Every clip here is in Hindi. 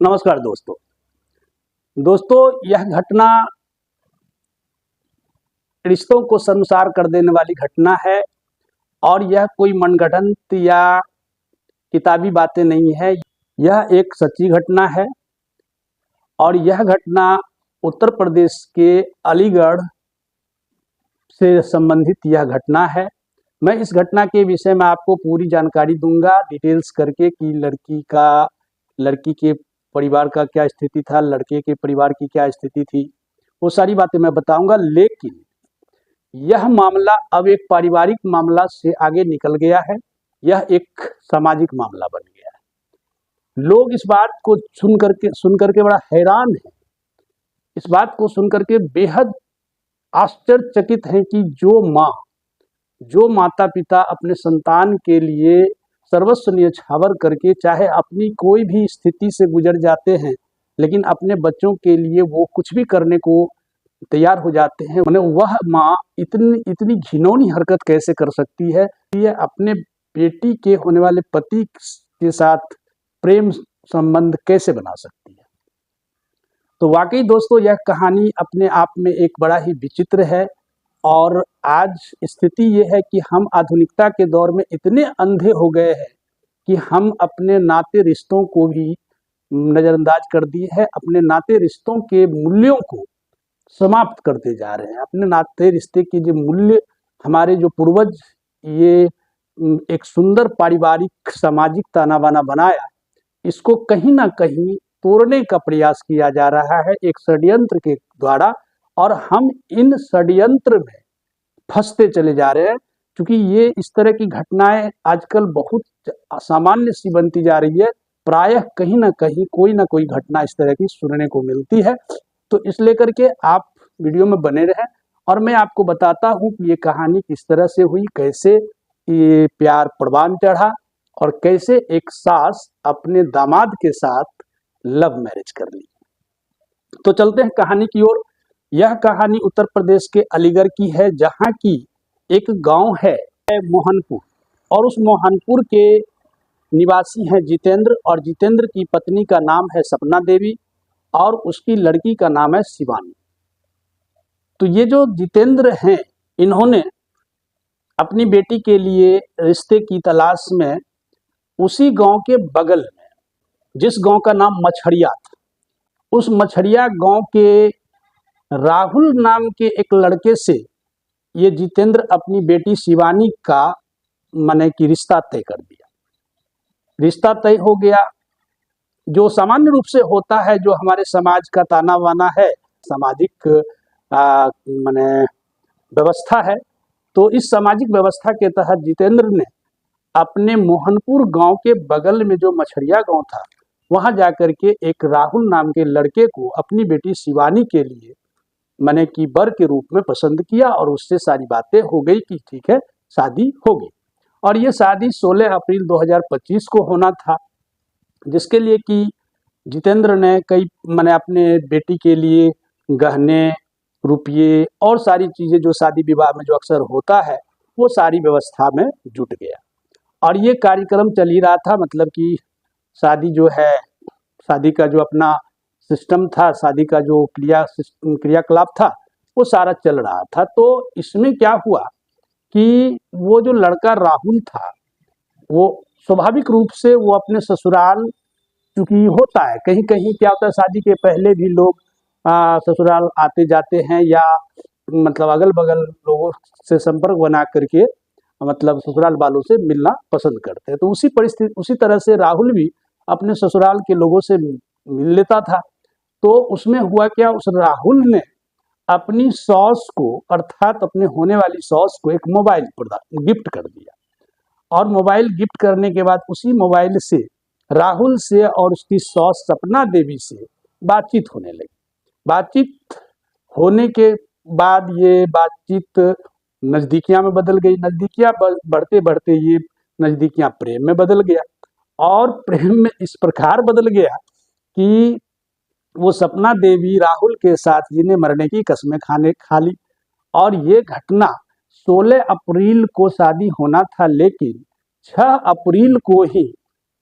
नमस्कार दोस्तों, यह घटना रिश्तों को शर्मसार कर देने वाली घटना है और यह कोई मनगढ़ंत या किताबी बातें नहीं है। यह एक सच्ची घटना है और यह घटना उत्तर प्रदेश के अलीगढ़ से संबंधित यह घटना है। मैं इस घटना के विषय में आपको पूरी जानकारी दूंगा डिटेल्स करके कि लड़की के परिवार का क्या स्थिति था, लड़के के परिवार की क्या स्थिति थी, वो सारी बातें मैं बताऊंगा। लेकिन यह मामला अब एक पारिवारिक मामला से आगे निकल गया है, यह एक सामाजिक मामला बन गया है। लोग इस बात को सुन करके बड़ा हैरान है, इस बात को सुन करके बेहद आश्चर्यचकित हैं कि जो माता पिता अपने संतान के लिए सर्वस्व न्यौछावर करके चाहे अपनी कोई भी स्थिति से गुजर जाते हैं, लेकिन अपने बच्चों के लिए वो कुछ भी करने को तैयार हो जाते हैं। वह माँ इतनी घिनौनी हरकत कैसे कर सकती है? ये अपने बेटी के होने वाले पति के साथ प्रेम संबंध कैसे बना सकती है? तो वाकई दोस्तों, यह कहानी अपने आप में एक बड़ा ही विचित्र है। और आज स्थिति ये है कि हम आधुनिकता के दौर में इतने अंधे हो गए हैं कि हम अपने नाते रिश्तों को भी नज़रअंदाज कर दिए हैं, अपने नाते रिश्तों के मूल्यों को समाप्त करते जा रहे हैं। अपने नाते रिश्ते के जो मूल्य हमारे जो पूर्वज ये एक सुंदर पारिवारिक सामाजिक ताना बाना बनाया, इसको कहीं ना कहीं तोड़ने का प्रयास किया जा रहा है एक षड्यंत्र के द्वारा, और हम इन षड्यंत्र में फंसते चले जा रहे हैं। क्योंकि ये इस तरह की घटनाएं आजकल बहुत असामान्य सी बनती जा रही है, प्रायः कहीं ना कहीं कोई ना कोई घटना इस तरह की सुनने को मिलती है। तो इस लेकर के आप वीडियो में बने रहें और मैं आपको बताता हूँ कि ये कहानी किस तरह से हुई, कैसे ये प्यार परवान चढ़ा और कैसे एक सास अपने दामाद के साथ लव मैरिज कर ली। तो चलते हैं कहानी की ओर। यह कहानी उत्तर प्रदेश के अलीगढ़ की है, जहाँ की एक गांव है मोहनपुर, और उस मोहनपुर के निवासी हैं जितेंद्र, और जितेंद्र की पत्नी का नाम है सपना देवी और उसकी लड़की का नाम है शिवानी। तो ये जो जितेंद्र हैं, इन्होंने अपनी बेटी के लिए रिश्ते की तलाश में उसी गांव के बगल में, जिस गांव का नाम मछड़िया था, उस मछड़िया गांव के राहुल नाम के एक लड़के से ये जितेंद्र अपनी बेटी शिवानी का माने कि रिश्ता तय कर दिया। रिश्ता तय हो गया, जो सामान्य रूप से होता है, जो हमारे समाज का ताना बाना है, सामाजिक माने व्यवस्था है। तो इस सामाजिक व्यवस्था के तहत जितेंद्र ने अपने मोहनपुर गांव के बगल में जो मछड़िया गांव था, वहां जाकर के एक राहुल नाम के लड़के को अपनी बेटी शिवानी के लिए माने कि वर के रूप में पसंद किया, और उससे सारी बातें हो गई कि ठीक है शादी होगी। और ये शादी 16 अप्रैल 2025 को होना था, जिसके लिए कि जितेंद्र ने कई माने अपने बेटी के लिए गहने, रुपये और सारी चीज़ें जो शादी विवाह में जो अक्सर होता है, वो सारी व्यवस्था में जुट गया। और ये कार्यक्रम चल ही रहा था, मतलब कि शादी जो है, शादी का जो अपना सिस्टम था, शादी का जो क्रियाकलाप था, वो सारा चल रहा था। तो इसमें क्या हुआ कि वो जो लड़का राहुल था, वो स्वाभाविक रूप से वो अपने ससुराल, चूंकि होता है कहीं कहीं क्या होता है, शादी के पहले भी लोग ससुराल आते जाते हैं, या मतलब अगल बगल लोगों से संपर्क बना करके मतलब ससुराल वालों से मिलना पसंद करते हैं। तो उसी तरह से राहुल भी अपने ससुराल के लोगों से मिल लेता था। तो उसमें हुआ क्या, उस राहुल ने अपनी सॉस को, अर्थात अपने होने वाली सॉस को एक मोबाइल गिफ्ट कर दिया, और मोबाइल गिफ्ट करने के बाद उसी मोबाइल से राहुल से और उसकी सॉस सपना देवी से बातचीत होने लगी। बातचीत होने के बाद ये बातचीत नज़दीकियाँ में बदल गई, नज़दीकियाँ बढ़ते बढ़ते ये नज़दीकियाँ प्रेम में बदल गया, और प्रेम में इस प्रकार बदल गया कि वो सपना देवी राहुल के साथ जीने मरने की कसमें खा ली। और ये घटना 16 अप्रैल को शादी होना था, लेकिन 6 अप्रैल को ही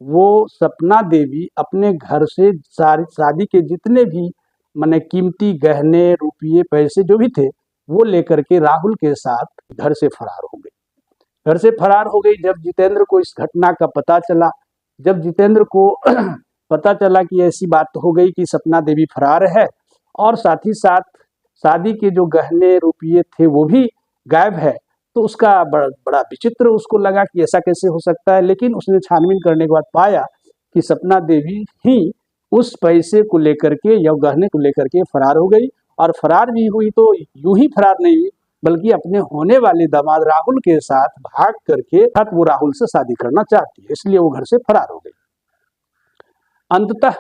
वो सपना देवी अपने घर से सारी शादी के जितने भी माने कीमती गहने रुपये पैसे जो भी थे वो लेकर के राहुल के साथ घर से फरार हो गई। घर से फरार हो गई। जब जितेंद्र को इस घटना का पता चला, जब जितेंद्र को पता चला कि ऐसी बात हो गई कि सपना देवी फरार है और साथ ही साथ शादी के जो गहने रुपये थे वो भी गायब है, तो उसका बड़ा विचित्र उसको लगा कि ऐसा कैसे हो सकता है। लेकिन उसने छानबीन करने के बाद पाया कि सपना देवी ही उस पैसे को लेकर के या गहने को लेकर के फरार हो गई। और फरार भी हुई तो यूं ही फरार नहीं हुई, बल्कि अपने होने वाले दामाद राहुल के साथ भाग करके वो राहुल से शादी करना चाहती है, इसलिए वो घर से फरार हो गई। अंततः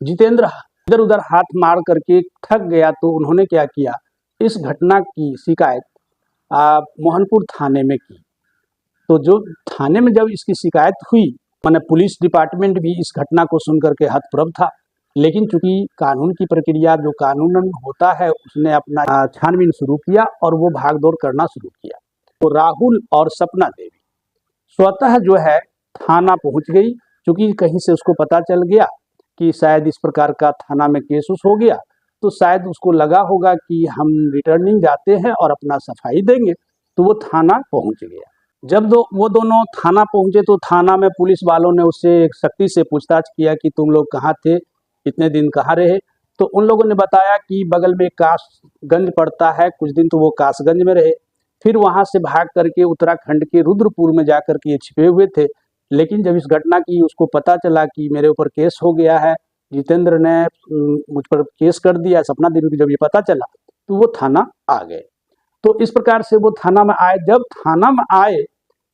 जितेंद्र इधर उधर हाथ मार करके थक गया, तो उन्होंने क्या किया, इस घटना की शिकायत मोहनपुर थाने में की। तो जो थाने में जब इसकी शिकायत हुई, माने पुलिस डिपार्टमेंट भी इस घटना को सुनकर के हतप्रभ था। लेकिन चूंकि कानून की प्रक्रिया जो कानूनन होता है, उसने अपना छानबीन शुरू किया और वो भागदौड़ करना शुरू किया। तो राहुल और सपना देवी स्वतः जो है थाना पहुंच गई, क्योंकि कहीं से उसको पता चल गया कि शायद इस प्रकार का थाना में केस उस हो गया, तो शायद उसको लगा होगा कि हम रिटर्निंग जाते हैं और अपना सफाई देंगे, तो वो थाना पहुंच गया। जब वो दोनों थाना पहुंचे तो थाना में पुलिस वालों ने उससे सख्ती से पूछताछ किया कि तुम लोग कहाँ थे, इतने दिन कहाँ रहे। तो उन लोगों ने बताया कि बगल में कासगंज पड़ता है, कुछ दिन तो वो कासगंज में रहे, फिर वहाँ से भाग करके उत्तराखंड के रुद्रपुर में जाकर के ये छिपे हुए थे। लेकिन जब इस घटना की उसको पता चला कि मेरे ऊपर केस हो गया है, जितेंद्र ने मुझ पर केस कर दिया, सपना देवी को जब ये पता चला तो वो थाना आ गए। तो इस प्रकार से वो थाना में आए। जब थाना में आए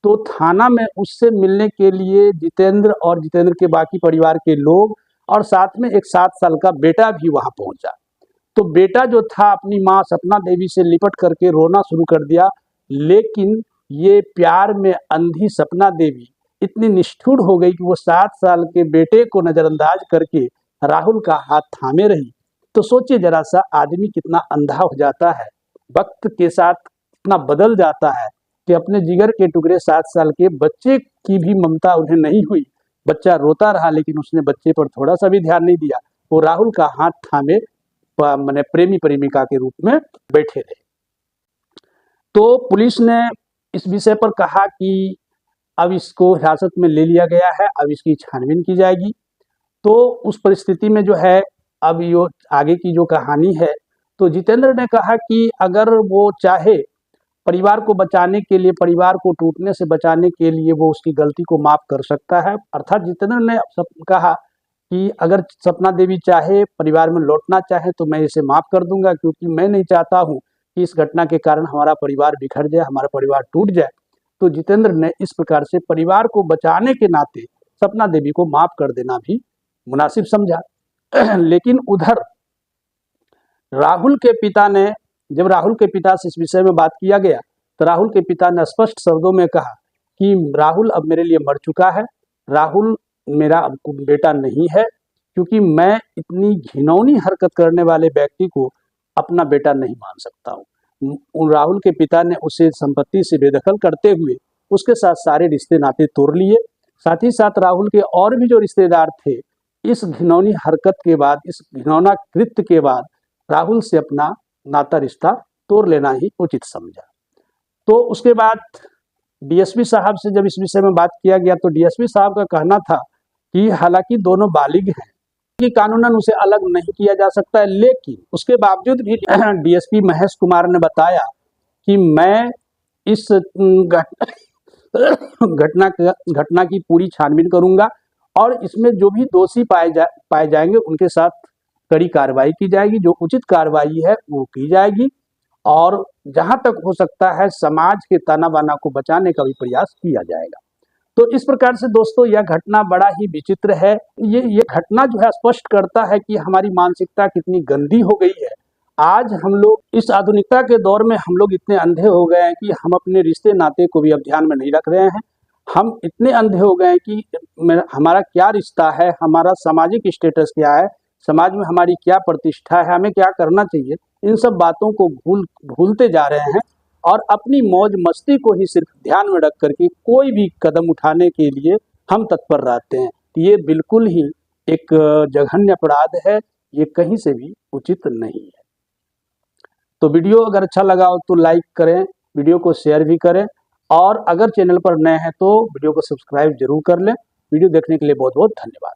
तो थाना में उससे मिलने के लिए जितेंद्र और जितेंद्र के बाकी परिवार के लोग और साथ में एक 7 साल का बेटा भी वहां पहुंचा। तो बेटा जो था अपनी माँ सपना देवी से लिपट करके रोना शुरू कर दिया। लेकिन ये प्यार में अंधी सपना देवी इतनी निष्ठुर हो गई कि वो 7 साल के बेटे को नजरअंदाज करके राहुल का हाथ थामे रही। तो सोचिए जरा सा, आदमी कितना अंधा हो जाता है, वक्त के साथ कितना बदल जाता है कि अपने जिगर के टुकड़े 7 साल के बच्चे की भी ममता उन्हें नहीं हुई। बच्चा रोता रहा लेकिन उसने बच्चे पर थोड़ा सा भी ध्यान नहीं दिया। वो राहुल का हाथ थामे मैंने प्रेमी प्रेमिका के रूप में बैठे रहे। तो पुलिस ने इस विषय पर कहा कि अब इसको हिरासत में ले लिया गया है, अब इसकी छानबीन की जाएगी। तो उस परिस्थिति में जो है, अब यो आगे की जो कहानी है, तो जितेंद्र ने कहा कि अगर वो चाहे परिवार को बचाने के लिए, परिवार को टूटने से बचाने के लिए वो उसकी गलती को माफ कर सकता है। अर्थात जितेंद्र ने कहा कि अगर सपना देवी चाहे, परिवार में लौटना चाहे, तो मैं इसे माफ कर दूंगा, क्योंकि मैं नहीं चाहता हूँ कि इस घटना के कारण हमारा परिवार बिखर जाए, हमारा परिवार टूट जाए। तो जितेंद्र ने इस प्रकार से परिवार को बचाने के नाते सपना देवी को माफ कर देना भी मुनासिब समझा। लेकिन उधर राहुल के पिता ने, जब राहुल के पिता से इस विषय में बात किया गया, तो राहुल के पिता ने स्पष्ट शब्दों में कहा कि राहुल अब मेरे लिए मर चुका है, राहुल मेरा अब बेटा नहीं है, क्योंकि मैं इतनी घिनौनी हरकत करने वाले व्यक्ति को अपना बेटा नहीं मान सकता हूँ। राहुल के पिता ने उसे संपत्ति से बेदखल करते हुए उसके साथ सारे रिश्ते नाते तोड़ लिए। साथ ही साथ राहुल के और भी जो रिश्तेदार थे, इस घिनौनी हरकत के बाद, इस घिनौना कृत्य के बाद राहुल से अपना नाता रिश्ता तोड़ लेना ही उचित समझा। तो उसके बाद डीएसपी साहब से जब इस विषय में बात किया गया, तो डीएसपी साहब का कहना था कि हालांकि दोनों बालिग हैं, कि कानूनन उसे अलग नहीं किया जा सकता है, लेकिन उसके बावजूद भी डीएसपी महेश कुमार ने बताया कि मैं इस घटना की पूरी छानबीन करूंगा और इसमें जो भी दोषी पाए जाएंगे उनके साथ कड़ी कार्रवाई की जाएगी, जो उचित कार्रवाई है वो की जाएगी, और जहां तक हो सकता है समाज के ताना बाना को बचाने का भी प्रयास किया जाएगा। तो इस प्रकार से दोस्तों यह घटना बड़ा ही विचित्र है। ये घटना जो है स्पष्ट करता है कि हमारी मानसिकता कितनी गंदी हो गई है। आज हम लोग इस आधुनिकता के दौर में हम लोग इतने अंधे हो गए हैं कि हम अपने रिश्ते नाते को भी अब ध्यान में नहीं रख रहे हैं। हम इतने अंधे हो गए हैं कि हमारा क्या रिश्ता है, हमारा सामाजिक स्टेटस क्या है, समाज में हमारी क्या प्रतिष्ठा है, हमें क्या करना चाहिए, इन सब बातों को भूलते जा रहे हैं और अपनी मौज मस्ती को ही सिर्फ ध्यान में रख करके कोई भी कदम उठाने के लिए हम तत्पर रहते हैं। ये बिल्कुल ही एक जघन्य अपराध है, ये कहीं से भी उचित नहीं है। तो वीडियो अगर अच्छा लगा हो तो लाइक करें, वीडियो को शेयर भी करें, और अगर चैनल पर नए हैं तो वीडियो को सब्सक्राइब जरूर कर लें। वीडियो देखने के लिए बहुत बहुत धन्यवाद।